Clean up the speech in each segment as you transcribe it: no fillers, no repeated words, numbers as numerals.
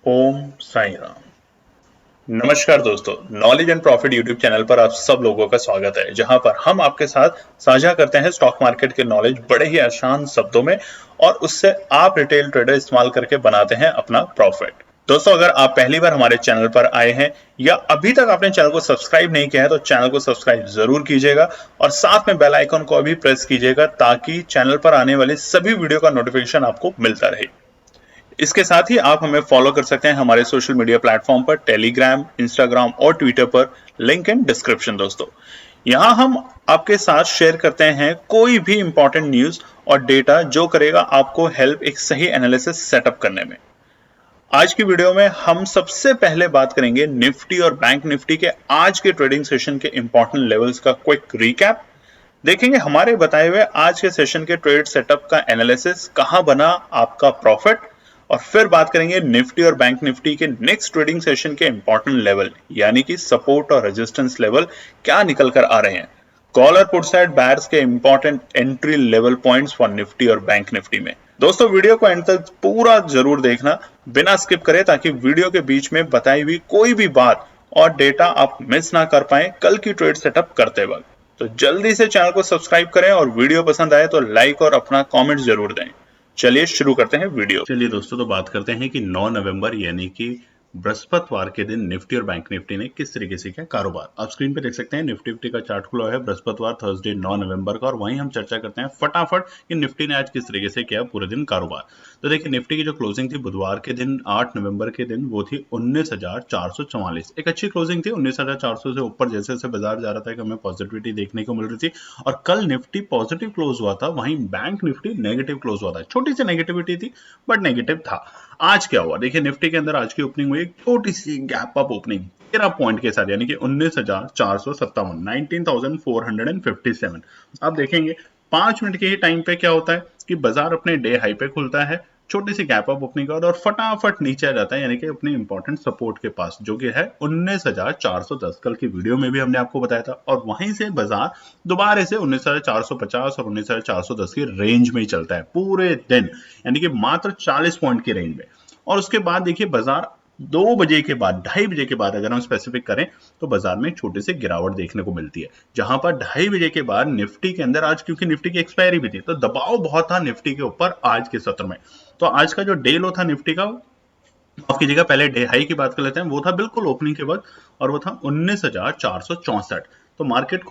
ओम साई राम। नमस्कार दोस्तों, knowledge and profit YouTube channel पर आप सब लोगों का स्वागत है, जहां पर हम आपके साथ साझा करते हैं स्टॉक मार्केट के नॉलेज बड़े ही आसान शब्दों में और उससे आप रिटेल ट्रेडर इस्तेमाल करके बनाते हैं अपना प्रॉफिट। दोस्तों, अगर आप पहली बार हमारे चैनल पर आए हैं या अभी तक आपने चैनल को सब्सक्राइब नहीं किया है तो चैनल को सब्सक्राइब जरूर कीजिएगा और साथ में बेल आइकन को भी प्रेस कीजिएगा ताकि चैनल पर आने वाली सभी वीडियो का नोटिफिकेशन आपको मिलता रहे। इसके साथ ही आप हमें फॉलो कर सकते हैं हमारे सोशल मीडिया प्लेटफॉर्म पर, टेलीग्राम, इंस्टाग्राम और ट्विटर पर। Link in description. दोस्तों, यहां हम आपके साथ शेयर करते हैं कोई भी इंपॉर्टेंट न्यूज और डेटा जो करेगा आपको हेल्प एक सही एनालिसिस सेटअप करने में। आज की वीडियो में हम सबसे पहले बात करेंगे निफ्टी और बैंक निफ्टी के आज के ट्रेडिंग सेशन के इंपॉर्टेंट लेवल्स का क्विक रिकैप। देखेंगे हमारे बताए हुए आज के सेशन के ट्रेड सेटअप का एनालिसिस, कहां बना आपका प्रॉफिट, और फिर बात करेंगे निफ्टी और बैंक निफ्टी के नेक्स्ट ट्रेडिंग सेशन के इंपॉर्टेंट लेवल यानी कि सपोर्ट और रेजिस्टेंस लेवल क्या निकल कर आ रहे हैं। कॉल और पुट साइड बायर्स के important entry level points for Nifty और बैंक निफ्टी में। दोस्तों, वीडियो को एंड तक पूरा जरूर देखना बिना स्किप करे, ताकि वीडियो के बीच में बताई हुई कोई भी बात और डेटा आप मिस ना कर पाए कल की ट्रेड सेटअप करते वक्त। तो जल्दी से चैनल को सब्सक्राइब करें और वीडियो पसंद आए तो लाइक और अपना कमेंट जरूर दें। चलिए शुरू करते हैं वीडियो। चलिए दोस्तों, तो बात करते हैं कि 9 नवंबर यानी कि बृहस्पतिवार के दिन निफ्टी और बैंक निफ्टी ने किस तरीके से किया कारोबार। आप स्क्रीन पे देख सकते हैं निफ्टी का चार्ट खुला है बृहस्पतिवार थर्सडे 9 नवंबर का, और वहीं हम चर्चा करते हैं फटाफट कि निफ्टी ने आज किस तरीके से किया पूरे दिन कारोबार। तो देखिए, निफ्टी की जो क्लोजिंग थी बुधवार के दिन 8 नवंबर के दिन वो थी 19,444। एक अच्छी क्लोजिंग थी। 19,400 से ऊपर जैसे जैसे बाजार जा रहा था कि हमें पॉजिटिविटी देखने को मिल रही थी, और कल निफ्टी पॉजिटिव क्लोज हुआ था, वहीं बैंक निफ्टी नेगेटिव क्लोज हुआ था। छोटी सी नेगेटिविटी थी बट नेगेटिव था। आज क्या हुआ, देखिए निफ्टी के अंदर आज की ओपनिंग हुई एक छोटी सी गैप अप ओपनिंग 13 पॉइंट के साथ, यानी कि 19,457, 19,457। आप देखेंगे 5 मिनट के ही टाइम पे क्या होता है कि बाजार अपने डे हाई पे खुलता है, छोटी सी गैप अप ओपनिंग और फटाफट नीचे आ जाता है, यानी कि अपने इंपॉर्टेंट सपोर्ट के पास, जो कि है 19,410। कल की वीडियो में भी हमने आपको बताया था, और वहीं से बाजार दोबारा से 19,450 और 19,410 की रेंज में ही चलता है पूरे दिन, यानी कि मात्र 40 पॉइंट की रेंज में। और उसके बाद देखिए बाजार 2 बजे के बाद, 2:30 बजे के बाद अगर हम स्पेसिफिक करें तो बाजार में छोटे से गिरावट देखने को मिलती है, जहां पर 2:30 बजे के बाद निफ्टी के अंदर, आज क्योंकि निफ्टी की एक्सपायरी भी थी तो दबाव बहुत था निफ्टी के ऊपर आज के सत्र में। तो आज का जो डे लो था निफ्टी का, माफ कीजिएगा, पहले डे हाई की बात कर लेते हैं, वो था बिल्कुल ओपनिंग के वक्त, और वो था 19,464। तो मार्केट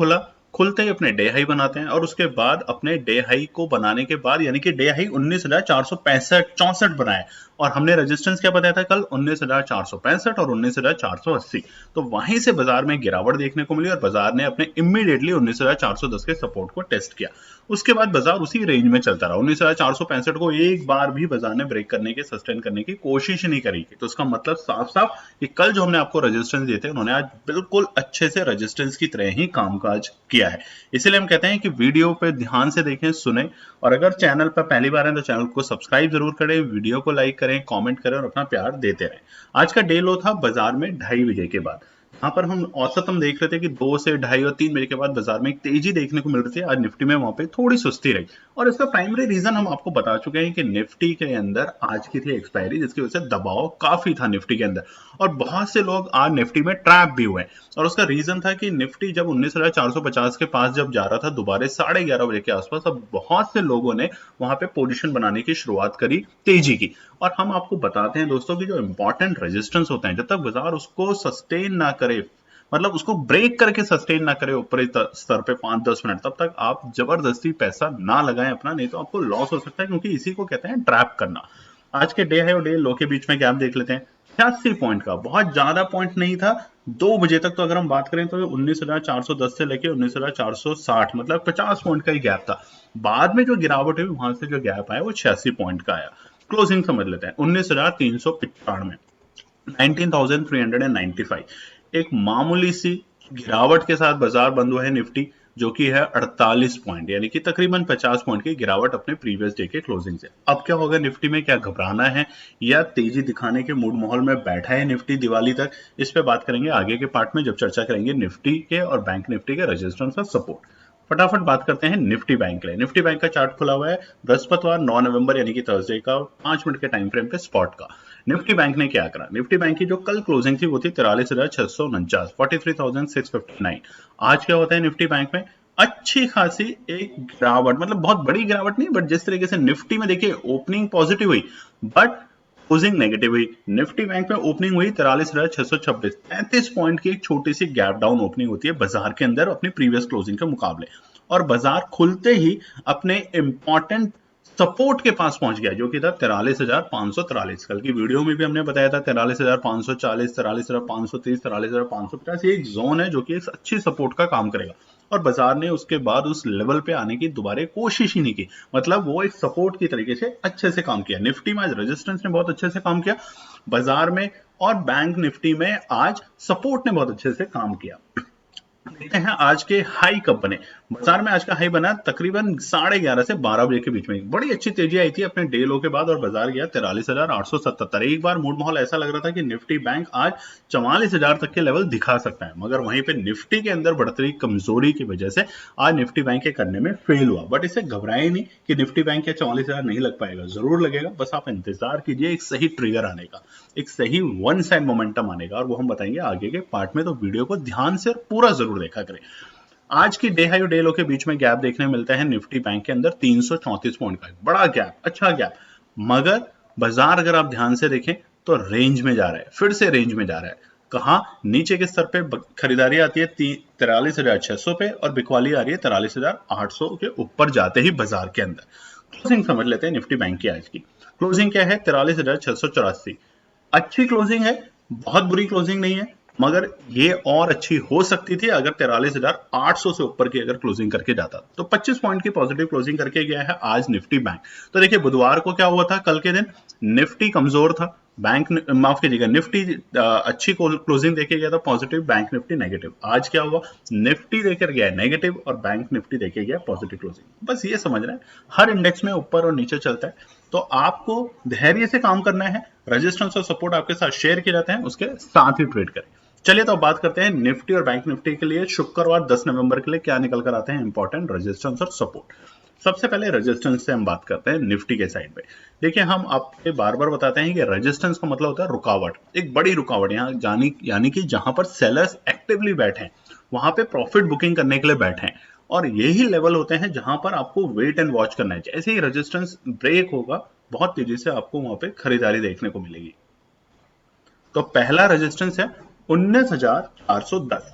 खुलते ही अपने डे हाई बनाते हैं, और उसके बाद अपने डे हाई को बनाने के बाद, यानी कि डे हाई 19,465 बनाया, और हमने रेजिस्टेंस क्या बताया था कल, 19,465 और 19,480। तो वहीं से बाजार में गिरावट देखने को मिली और बाजार ने अपने इमीडिएटली 19,410 के सपोर्ट को टेस्ट किया। उसके बाद बाजार उसी रेंज में चलता रहा। 19,465 को एक बार भी बाजार ने ब्रेक करने की, सस्टेन करने की कोशिश नहीं करी। तो इसका मतलब साफ साफ कि कल जो हमने आपको रेजिस्टेंस दिए थे, उन्होंने आज बिल्कुल अच्छे से रेजिस्टेंस की तरह ही कामकाज किया है। इसीलिए हम कहते हैं कि वीडियो पे ध्यान से देखें, सुने, और अगर चैनल पर पहली बार है तो चैनल को सब्सक्राइब जरूर करें, वीडियो को लाइक करें, कमेंट करें और अपना प्यार देते रहें। आज का डे लो था बाजार में 2:30 बजे के बाद। यहाँ पर हम औसत देख रहे थे कि 2 से 2:30 और 3 बजे के बाद बाजार में एक तेजी देखने को मिल रही थी। आज निफ्टी में वहां पे थोड़ी सुस्ती रही, और इसका प्राइमरी रीजन हम आपको बता चुके हैं कि निफ्टी के अंदर आज की थी एक्सपायरी, जिसकी वजह से दबाव काफी था निफ्टी के अंदर, और बहुत से लोग आज निफ्टी में ट्रैप भी हुए। और उसका रीजन था कि निफ्टी जब 19,450 के पास जब जा रहा था दोबारा 11:30 बजे के आसपास, अब बहुत से लोगों ने वहां पे पोजीशन बनाने की शुरुआत करी तेजी की। और हम आपको बताते हैं दोस्तों कि जो इंपॉर्टेंट रेजिस्टेंस होते हैं, जब तक बाजार उसको सस्टेन ना करे, मतलब उसको ब्रेक करके सस्टेन ना करे ऊपरी स्तर पे 5-10 मिनट, तब तक आप जबरदस्ती पैसा ना लगाएं अपना, नहीं तो आपको लॉस हो सकता है, क्योंकि इसी को कहते हैं ट्रैप करना। आज के डे हाई और डे लो के बीच में गैप देख लेते हैं, 86 पॉइंट का, बहुत ज्यादा पॉइंट नहीं था। 2 बजे तक तो अगर हम बात करें तो 19,410 से लेके 19,460, मतलब 50 पॉइंट का ही गैप था। बाद में जो गिरावट हुई, वहां से जो गैप आया वो 86 पॉइंट का आया। क्लोजिंग समझ लेते हैं, 19,395, 19,395। एक मामूली सी गिरावट के साथ बाजार बंद हुआ है निफ्टी, जो कि है 48 पॉइंट, यानी कि तकरीबन 50 पॉइंट की गिरावट अपने प्रीवियस डे के क्लोजिंग से। अब क्या होगा निफ्टी में, क्या घबराना है या तेजी दिखाने के मूड माहौल में बैठा है निफ्टी दिवाली तक, इस पे बात करेंगे आगे के पार्ट में, जब चर्चा करेंगे निफ्टी के और बैंक निफ्टी के रेजिस्टेंस और सपोर्ट। फटाफट बात करते हैं निफ्टी बैंक के लिए। निफ्टी बैंक का चार्ट खुला हुआ है बृहस्पतिवार 9 नवंबर यानी कि थर्सडे का, 5 मिनट के टाइम फ्रेम पे स्पॉट का। निफ्टी बैंक ने क्या करा, निफ्टी बैंक की जो कल क्लोजिंग थी वो थी 43,649, 43,659। आज क्या होता है निफ्टी बैंक में, अच्छी खासी एक गिरावट, मतलब बहुत बड़ी गिरावट नहीं, बट जिस तरीके से निफ्टी में देखिए ओपनिंग पॉजिटिव हुई बट क्लोजिंग नेगेटिव हुई। निफ्टी बैंक में ओपनिंग हुई 43,626, 33 पॉइंट की एक छोटी सी गैप डाउन ओपनिंग होती है बाजार के अंदर अपनी प्रीवियस क्लोजिंग के मुकाबले, और बाजार खुलते ही अपने इंपॉर्टेंट सपोर्ट के पास पहुंच गया जो कि था 43,543। कल की वीडियो में भी हमने बताया था 43,540, 43,530, 43,550 ये एक जोन है जो कि एक अच्छी सपोर्ट का काम करेगा, और बाजार ने उसके बाद उस लेवल पे आने की दोबारा कोशिश ही नहीं की, मतलब वो एक सपोर्ट की तरीके से अच्छे से काम किया। निफ्टी में आज रेजिस्टेंस ने बहुत अच्छे से काम किया बाजार में, और बैंक निफ्टी में आज सपोर्ट ने बहुत अच्छे से काम किया। देखते हैं आज के हाई कब बने। बाजार में आज का हाई बना तकरीबन 11:30 से 12 बजे के बीच में, बड़ी अच्छी तेजी आई थी अपने डे लो के बाद, और बाजार गया 43,877। एक बार मूड माहौल ऐसा लग रहा था कि निफ्टी बैंक आज 44,000 तक के लेवल दिखा सकता है, मगर वहीं पे निफ्टी के अंदर बढ़ती कमजोरी की वजह से आज निफ्टी बैंक के करने में फेल हुआ। बट इसे घबराए नहीं कि निफ्टी बैंक के 44,000 नहीं लग पाएगा, जरूर लगेगा, बस आप इंतजार कीजिए एक सही ट्रिगर आने का, एक सही वन साइड मोमेंटम आने का, और वो हम बताएंगे आगे के पार्ट में, तो वीडियो को ध्यान से और पूरा जरूर देखा करें। आज की डे हाई और डे लो के बीच में गैप देखने मिलता है निफ्टी बैंक के अंदर 334 पॉइंट का, बड़ा गैप, अच्छा गैप, मगर बाजार अगर आप ध्यान से देखें तो रेंज में जा रहा है, फिर से रेंज में जा रहा है। कहा नीचे के स्तर पे खरीदारी आती है 43,600 पे, और बिकवाली आ रही है 43,800 के ऊपर जाते ही बाजार के अंदर। क्लोजिंग समझ लेते हैं निफ्टी बैंक की। आज की क्लोजिंग क्या है, 43,684, अच्छी क्लोजिंग है, बहुत बुरी क्लोजिंग नहीं है, मगर ये और अच्छी हो सकती थी अगर 43,800 से ऊपर की अगर क्लोजिंग करके जाता। तो 25 पॉइंट की पॉजिटिव क्लोजिंग करके गया है आज निफ्टी बैंक। तो देखिए बुधवार को क्या हुआ था, कल के दिन निफ्टी कमजोर था, बैंक माफ कीजिएगा निफ्टी अच्छी क्लोजिंग देके गया था पॉजिटिव, बैंक निफ्टी नेगेटिव। आज क्या हुआ, निफ्टी देकर गया नेगेटिव और बैंक निफ्टी देके गया पॉजिटिव क्लोजिंग। बस ये समझना है, हर इंडेक्स में ऊपर और नीचे चलता है, तो आपको धैर्य से काम करना है, रेजिस्टेंस और सपोर्ट आपके साथ शेयर किए जाते हैं, उसके साथ ही ट्रेड करें। चलिए तो बात करते हैं निफ्टी और बैंक निफ्टी के लिए शुक्रवार 10 नवंबर के लिए क्या निकल कर आते हैं इंपॉर्टेंट रेजिस्टेंस और सपोर्ट। सबसे पहले रेजिस्टेंस से हम बात करते हैं निफ्टी के साइड पे। देखिए हम आपके बार बार बताते हैं कि रेजिस्टेंस का मतलब होता है रुकावट, एक बड़ी रुकावट, यहाँ यानी कि जहां पर सेलर्स एक्टिवली बैठे हैं, वहां पे प्रॉफिट बुकिंग करने के लिए बैठे हैं, और यही लेवल होते हैं जहां पर आपको वेट एंड वॉच करना है। जैसे ही रेजिस्टेंस ब्रेक होगा बहुत तेजी से आपको वहां पे खरीदारी देखने को मिलेगी। तो पहला रेजिस्टेंस है 19,410।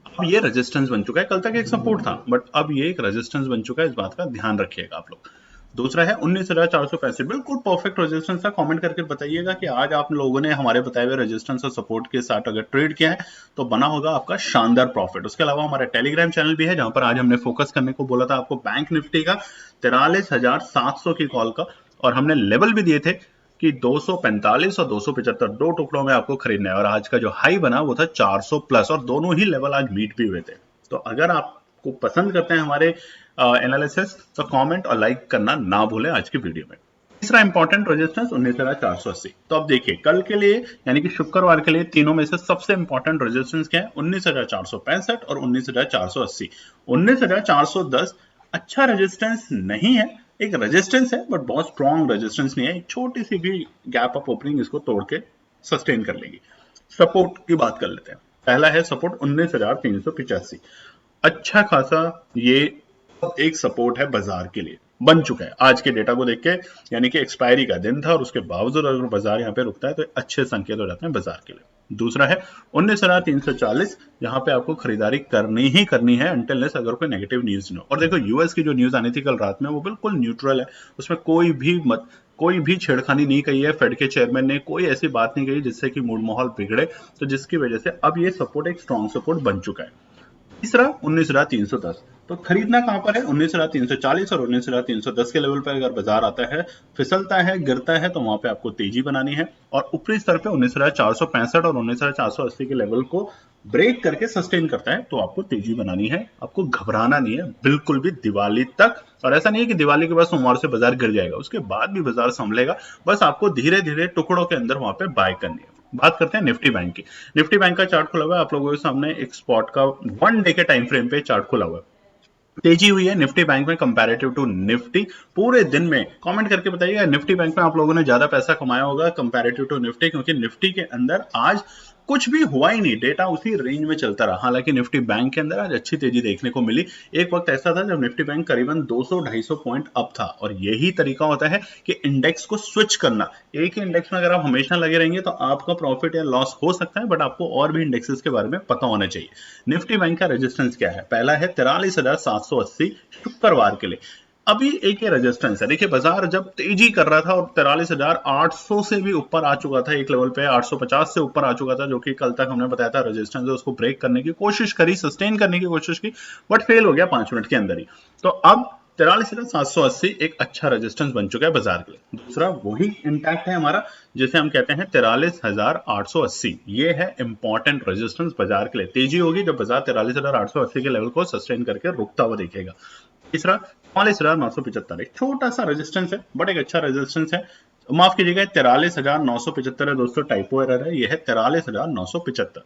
अब ये रेजिस्टेंस बन चुका है, कल तक एक सपोर्ट था बट अब ये एक रेजिस्टेंस बन चुका है, इस बात का ध्यान रखिएगा आप लोग। दूसरा है 19,465, बिल्कुल परफेक्ट रेजिस्टेंस था। कमेंट करके बताइएगा कि आज आप लोगों ने हमारे बताए हुए रेजिस्टेंस और सपोर्ट के साथ अगर ट्रेड किया है तो बना होगा आपका शानदार प्रॉफिट। उसके अलावा हमारा टेलीग्राम चैनल भी है जहां पर आज हमने फोकस करने को बोला था आपको बैंक निफ्टी का 43,700 की कॉल का, और हमने लेवल भी दिए थे कि 245 और 275 दो टुकड़ों में आपको खरीदना है, और आज का जो हाई बना वो था 400 प्लस, और दोनों ही लेवल आज मीट भी हुए थे। तो अगर आपको पसंद करते हैं हमारे एनालिसिस तो कमेंट और लाइक करना ना भूलें आज की वीडियो में। तीसरा इंपॉर्टेंट रेजिस्टेंस 19,480। तो अब देखिए कल के लिए यानी कि शुक्रवार के लिए तीनों में से सबसे इंपॉर्टेंट रेजिस्टेंस क्या है, 19,465 और 19,480। 19,410 अच्छा रेजिस्टेंस नहीं है, एक रेजिस्टेंस है बट बहुत स्ट्रॉन्ग रेजिस्टेंस नहीं है, एक छोटी सी भी गैप अप ओपनिंग इसको तोड़ के सस्टेन कर लेगी। सपोर्ट की बात कर लेते हैं। पहला है सपोर्ट 19,385, अच्छा खासा ये एक सपोर्ट है बाजार के लिए, बन चुका है आज के डेटा को देख के, यानी कि एक्सपायरी का दिन था और उसके बावजूद अगर बाजार यहाँ पे रुकता है तो अच्छे संकेत हो जाते हैं बाजार के लिए। दूसरा है 19,340, जहां पे आपको खरीदारी करनी ही करनी है अनटिल अगर कोई नेगेटिव न्यूज न हो। और देखो यूएस की जो न्यूज आनी थी कल रात में वो बिल्कुल न्यूट्रल है, उसमें कोई भी छेड़खानी नहीं कही है, फेड के चेयरमैन ने कोई ऐसी बात नहीं कही जिससे कि मूड माहौल बिगड़े, तो जिसकी वजह से अब ये सपोर्ट एक स्ट्रॉन्ग सपोर्ट बन चुका है। तीसरा 19,310, तो खरीदना कहां पर है 19,340 और 19,310 के लेवल पर अगर बाजार आता है, फिसलता है, गिरता है तो वहां पे आपको तेजी बनानी है, और ऊपरी स्तर पे 19,465 और 19,480 के लेवल को ब्रेक करके सस्टेन करता है तो आपको तेजी बनानी है, आपको घबराना नहीं है बिल्कुल भी दिवाली तक। और ऐसा नहीं है कि दिवाली के बाद सोमवार से बाजार गिर जाएगा, उसके बाद भी बाजार संभलेगा, बस आपको धीरे धीरे टुकड़ों के अंदर वहां पे बाय करनी है। बात करते हैं निफ्टी बैंक की। निफ्टी बैंक का चार्ट खुला हुआ है आप लोगों के सामने, एक स्पॉट का 1 डे के टाइम फ्रेम पे चार्ट खुला हुआ है। तेजी हुई है निफ्टी बैंक में कंपैरेटिव टू निफ्टी। पूरे दिन में कमेंट करके बताइएगा निफ्टी बैंक में आप लोगों ने ज्यादा पैसा कमाया होगा कंपैरेटिव टू निफ्टी, क्योंकि निफ्टी के अंदर आज कुछ भी हुआ ही नहीं, डेटा उसी रेंज में चलता रहा। हालांकि निफ्टी बैंक के अंदर आज अच्छी तेजी देखने को मिली। एक वक्त ऐसा था जब निफ्टी बैंक करीबन 200-250 पॉइंट अप था, और यही तरीका होता है कि इंडेक्स को स्विच करना। एक ही इंडेक्स में अगर आप हमेशा लगे रहेंगे तो आपका प्रॉफिट या लॉस हो सकता है, बट आपको और भी इंडेक्सेस के बारे में पता होना चाहिए। निफ्टी बैंक का रेजिस्टेंस क्या है? पहला है 43,780 शुक्रवार के लिए। अभी एक ये रेजिस्टेंस है, देखिए बाजार जब तेजी कर रहा था और 43,800 से भी ऊपर आ चुका था, एक लेवल पे 850 से ऊपर आ चुका था, जो कि कल तक हमने बताया था रेजिस्टेंस है, उसको ब्रेक करने की कोशिश करी, सस्टेन करने की कोशिश की, बट फेल हो गया 5 मिनट के अंदर ही। तो अब 43,780 एक अच्छा रेजिस्टेंस बन चुका है बाजार के लिए। दूसरा वही इंटैक्ट है हमारा, जिसे हम कहते हैं 43,880, ये है इंपॉर्टेंट रेजिस्टेंस बाजार के लिए। तेजी होगी जब बाजार 43,880 के लेवल को सस्टेन करके रुकता हुआ दिखेगा। तीसरा 44,975, एक छोटा सा रेजिस्टेंस है बट एक अच्छा रेजिस्टेंस है। माफ कीजिएगा 43,975 है दोस्तों, टाइपो एरर है, ये है 43,975।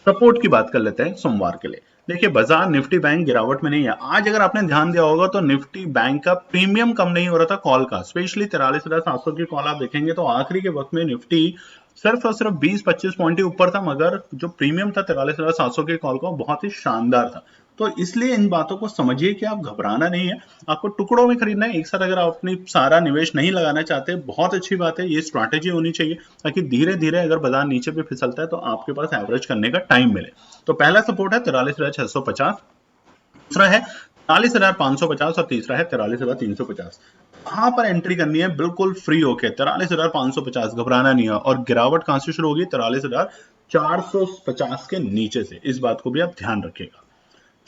सपोर्ट की बात कर लेते हैं सोमवार के लिए। देखिए बाजार निफ्टी बैंक गिरावट में नहीं है। आज अगर आपने ध्यान दिया होगा तो निफ्टी बैंक का प्रीमियम कम नहीं हो रहा था कॉल का, स्पेशली 43,700 की कॉल आप देखेंगे तो आखिरी के वक्त में निफ्टी सिर्फ और सिर्फ 20-25 पॉइंट ही ऊपर था, मगर जो प्रीमियम था 43,700 की कॉल का बहुत ही शानदार था। तो इसलिए इन बातों को समझिए कि आप घबराना नहीं है, आपको टुकड़ों में खरीदना है। एक साथ अगर आप अपनी सारा निवेश नहीं लगाना चाहते, बहुत अच्छी बात है, ये स्ट्रैटेजी होनी चाहिए, ताकि धीरे धीरे अगर बाजार नीचे पे फिसलता है तो आपके पास एवरेज करने का टाइम मिले। तो पहला सपोर्ट है 43,650, दूसरा है 43,550 और तीसरा है 43,350। कहां पर एंट्री करनी है? बिल्कुल फ्री होके 43,550, घबराना नहीं है। और गिरावट कहां से शुरू होगी? 43,450 के नीचे से, इस बात को भी आप ध्यान रखिएगा।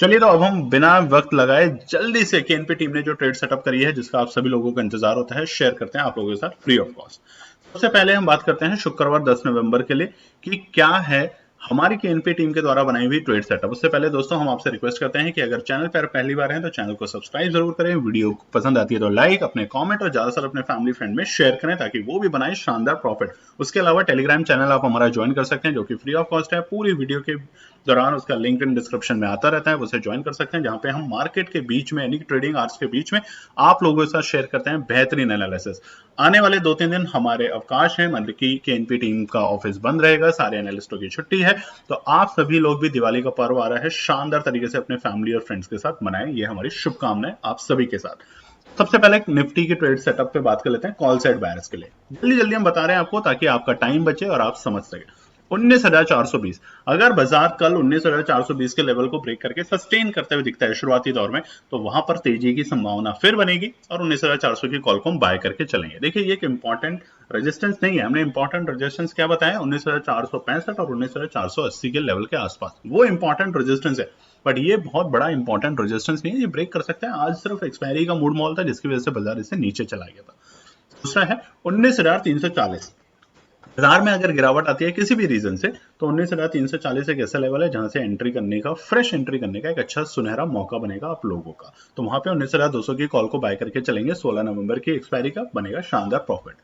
चलिए तो अब हम बिना वक्त लगाए जल्दी से केएनपी टीम ने जो ट्रेड सेटअप करी है, जिसका आप सभी लोगों को इंतजार होता है, शेयर करते हैं आप लोगों के साथ फ्री ऑफ कॉस्ट। सबसे पहले हम बात करते हैं शुक्रवार 10 नवंबर के लिए कि क्या है हमारी केएनपी टीम के द्वारा बनाई हुई ट्रेड सेटअप। उससे पहले दोस्तों हम आपसे रिक्वेस्ट करते हैं कि अगर चैनल पर पहली बार हैं तो चैनल को सब्सक्राइब जरूर करें, वीडियो पसंद आती है तो लाइक, अपने कमेंट और ज्यादातर अपने फैमिली फ्रेंड में शेयर करें ताकि वो भी बनाए शानदार प्रॉफिट। उसके अलावा टेलीग्राम चैनल आप हमारा ज्वाइन कर सकते हैं जो कि फ्री ऑफ कॉस्ट है। पूरी वीडियो के दौरान उसका लिंक इन डिस्क्रिप्शन में आता रहता है, उसे ज्वाइन कर सकते हैं, जहां पे हम मार्केट के बीच में यानी ट्रेडिंग आवर्स के बीच में आप लोगों के साथ शेयर करते हैं बेहतरीन एनालिसिस। आने वाले 2-3 दिन हमारे अवकाश है, मतलब कि केएनपी टीम का ऑफिस बंद रहेगा, सारे एनालिस्टों की छुट्टी है, तो आप सभी लोग भी दिवाली का पर्व आ रहा है, शानदार तरीके से अपने फैमिली और फ्रेंड्स के साथ मनाएं, ये हमारी शुभकामनाएं आप सभी के साथ। सबसे पहले निफ्टी की ट्रेड सेटअप पे बात कर लेते हैं कॉल साइड बायर्स के लिए। जल्दी जल्दी हम बता रहे हैं आपको ताकि आपका टाइम बचे और आप समझ सके। 19,420, अगर बाजार कल 19,420 के लेवल को ब्रेक करके सस्टेन करते हुए दिखता है शुरुआती दौर में, तो वहां पर तेजी की संभावना फिर बनेगी और 19,400 की कॉल को हम बाय करके चलेंगे। देखिए ये एक इंपॉर्टेंट रेजिस्टेंस नहीं है, हमने इंपॉर्टेंट रेजिस्टेंस क्या बताया? 19,465 और 19,480 के लेवल के आसपास, वो इंपॉर्टेंट रेजिस्टेंस है। बट ये बहुत बड़ा इंपॉर्टेंट रेजिस्टेंस नहीं है, ये ब्रेक कर सकता है। आज सिर्फ एक्सपायरी का मूड मॉल था जिसकी वजह से बाजार इससे नीचे चला गया था। दूसरा है 19,340, बाजार में अगर गिरावट आती है किसी भी रीजन से तो 19,340 एक ऐसा लेवल है जहां से एंट्री करने का, फ्रेश एंट्री करने का एक अच्छा सुनहरा मौका बनेगा आप लोगों का। तो वहां पे 19,200 की कॉल को बाय करके चलेंगे। 16 नवंबर की एक्सपायरी का बनेगा शानदार प्रॉफिट।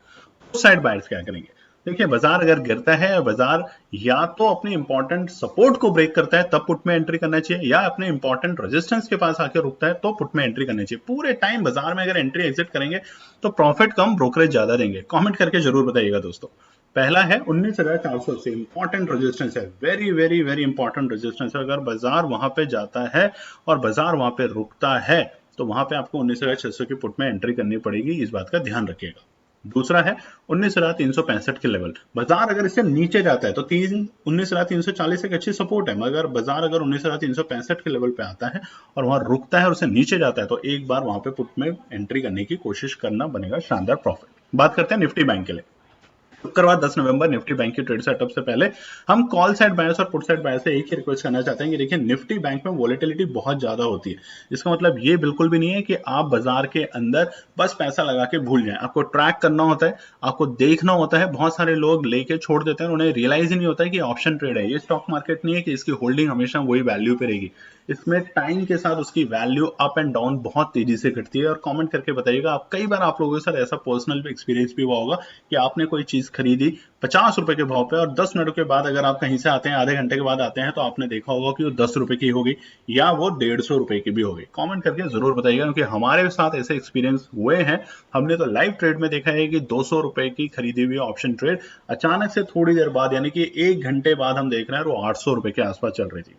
उस साइड बायर्स क्या करेंगे? देखिए बाजार अगर गिरता है, बाजार या तो अपने इंपॉर्टेंट सपोर्ट को ब्रेक करता है तब पुट में एंट्री करना चाहिए, या अपने इंपॉर्टेंट रेजिस्टेंस के पास आकर रुकता है तो पुट में एंट्री करनी चाहिए। पूरे टाइम बाजार में अगर एंट्री एग्जिट करेंगे तो प्रॉफिट कम, ब्रोकरेज ज्यादा देंगे। कमेंट करके जरूर बताइएगा दोस्तों। पहला है 19,480, इंपॉर्टेंट रेजिस्टेंस है, very very very important resistance है। अगर बाजार वहां पे जाता है और बाजार वहां पे रुकता है तो वहां पे आपको 19,600 की पुट में एंट्री करनी पड़ेगी, इस बात का ध्यान रखिएगा। दूसरा है 19,365 के लेवल, बाजार अगर इससे नीचे जाता है तो 19,340 एक अच्छी सपोर्ट है, मगर बाजार अगर 19,365 के लेवल पे आता है और वहां रुकता है और उससे नीचे जाता है तो एक बार वहां पे पुट में एंट्री करने की कोशिश करना, बनेगा शानदार प्रॉफिट। बात करते हैं निफ्टी बैंक के लिए। शुक्रवार 10 नवंबर निफ्टी बैंक की ट्रेड सेटअप से पहले हम कॉल साइड बायर्स और पुट साइड बायर्स से एक ही रिक्वेस्ट करना चाहते हैं कि देखिए निफ्टी बैंक में वोलेटिलिटी बहुत ज्यादा होती है। इसका मतलब ये बिल्कुल भी नहीं है कि आप बाजार के अंदर बस पैसा लगा के भूल जाएं। आपको ट्रैक करना होता है, आपको देखना होता है। बहुत सारे लोग लेके छोड़ देते हैं, उन्हें रियलाइज ही नहीं होता है कि ऑप्शन ट्रेड है, ये स्टॉक मार्केट नहीं है कि इसकी होल्डिंग हमेशा वही वैल्यू पे रहेगी। इसमें टाइम के साथ उसकी वैल्यू अप एंड डाउन बहुत तेजी से घटती है। और कमेंट करके बताइएगा, आप कई बार आप लोगों के साथ ऐसा पर्सनल एक्सपीरियंस भी हुआ होगा कि आपने कोई चीज खरीदी 50 रुपए के भाव पे और 10 मिनट के बाद अगर आप कहीं से आते हैं, आधे घंटे के बाद आते हैं, तो आपने देखा होगा कि वो 10 रुपए की होगी या वो 150 रुपए की भी होगी। कमेंट करके जरूर बताइएगा, क्योंकि हमारे साथ ऐसे एक्सपीरियंस हुए हैं। हमने तो लाइव ट्रेड में देखा है कि 200 रुपए की खरीदी हुई ऑप्शन ट्रेड अचानक से थोड़ी देर बाद, यानी कि 1 घंटे बाद हम देख रहे हैं वो 800 रुपए के आसपास चल रही थी।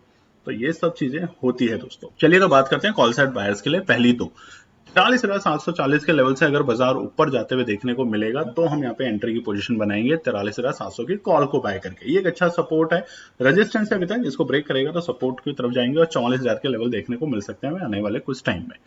तो ये सब चीजें होती है दोस्तों। चलिए तो बात करते हैं कॉल साइड बायर्स के लिए। पहली तो 43,740 के लेवल से अगर बाजार ऊपर जाते हुए देखने को मिलेगा तो हम यहाँ पे एंट्री की पोजीशन बनाएंगे 43,700 की कॉल को बाय करके। ये एक अच्छा सपोर्ट है, रेजिस्टेंस है अभी तक, इसको ब्रेक करेगा तो सपोर्ट की तरफ जाएंगे और 44,000 के लेवल देखने को मिल सकते हैं आने वाले कुछ टाइम में।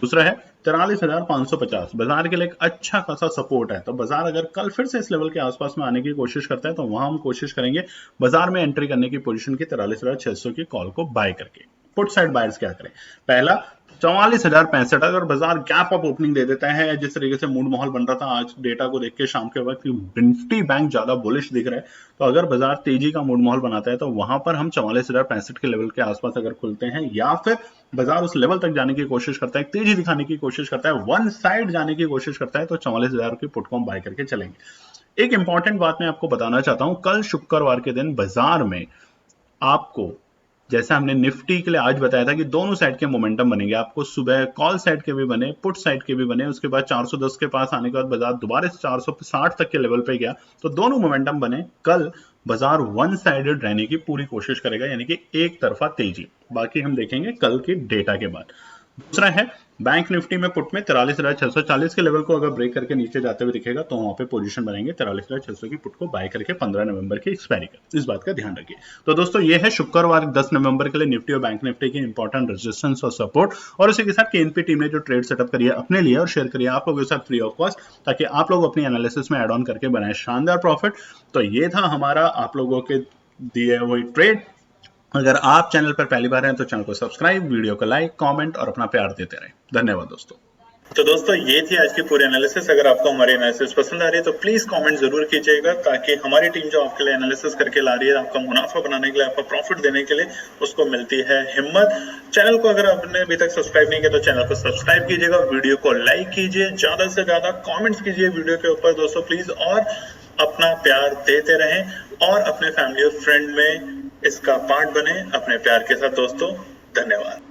दूसरा है 43,550, बाजार के लिए एक अच्छा खासा सपोर्ट है। तो बाजार अगर कल फिर से इस लेवल के आसपास में आने की कोशिश करता है तो वहां हम कोशिश करेंगे बाजार में एंट्री करने की पोजीशन की 43,600 की कॉल को बाय करके। पुट साइड बायर्स क्या करें? पहला 44,065, अगर बाजार गैप अप ओपनिंग दे देता है, जिस तरीके से मूड माहौल बन रहा था आज डेटा को देख के शाम के वक्त निफ्टी बैंक ज्यादा बुलिश दिख रहा है, तो अगर बाजार तेजी का मूड माहौल बनाता है तो वहां पर हम 44,065 के लेवल के आसपास अगर खुलते हैं या फिर बाजार उस लेवल तक जाने की कोशिश करता है, तेजी दिखाने की कोशिश करता है, वन साइड जाने की कोशिश करता है, तो 44,000 की पुट को हम बाय करके चलेंगे। एक इंपॉर्टेंट बात मैं आपको बताना चाहता हूं, कल शुक्रवार के दिन बाजार में आपको, जैसे हमने निफ्टी के लिए आज बताया था कि दोनों साइड के मोमेंटम बनेंगे, आपको सुबह कॉल साइड के भी बने, पुट साइड के भी बने, उसके बाद 410 के पास आने के बाद बाजार दोबारा से 460 तक के लेवल पे गया, तो दोनों मोमेंटम बने। कल बाजार वन साइडेड रहने की पूरी कोशिश करेगा, यानी कि एक तरफा तेजी। बाकी हम देखेंगे कल के डेटा के बाद। दूसरा है बैंक निफ्टी में पुट में 43,640 के लेवल को अगर ब्रेक करके नीचे जाते हुए दिखेगा तो वहां पे पोजीशन बनाएंगे 43,600 की पुट को बाय करके 15 नवंबर की एक्सपायरी का। इस बात का ध्यान रखिए। तो दोस्तों ये है शुक्रवार 10 नवंबर के लिए निफ्टी और बैंक निफ्टी की इंपॉर्टेंट रेजिस्टेंस और सपोर्ट, और उसी के साथ केएनपी टीम ने जो ट्रेड सेटअप करी है अपने लिए और शेयर करिए आप लोगों के साथ फ्री ऑफ कॉस्ट, ताकि आप लोग अपनी एनालिसिस में एड ऑन करके बनाए शानदार प्रॉफिट। तो ये था हमारा आप लोगों के दिए हुए ट्रेड। अगर आप चैनल पर पहली बार हैं तो चैनल को सब्सक्राइब, वीडियो को लाइक, कमेंट और अपना प्यार देते रहें। धन्यवाद दोस्तों। तो दोस्तों ये थी आज की पूरी एनालिसिस। अगर आपको हमारी एनालिसिस पसंद आ रही है तो प्लीज कमेंट जरूर कीजिएगा, ताकि हमारी टीम जो आपके लिए एनालिसिस करके ला रही है, आपका मुनाफा बनाने के लिए, आपका प्रॉफिट देने के लिए, उसको मिलती है हिम्मत। चैनल को अगर आपने अभी तक सब्सक्राइब नहीं किया तो चैनल को सब्सक्राइब कीजिएगा, वीडियो को लाइक कीजिए, ज्यादा से ज्यादा कॉमेंट्स कीजिए वीडियो के ऊपर दोस्तों प्लीज, और अपना प्यार देते रहें और अपने फैमिली और फ्रेंड में इसका पार्ट बने अपने प्यार के साथ दोस्तों। धन्यवाद।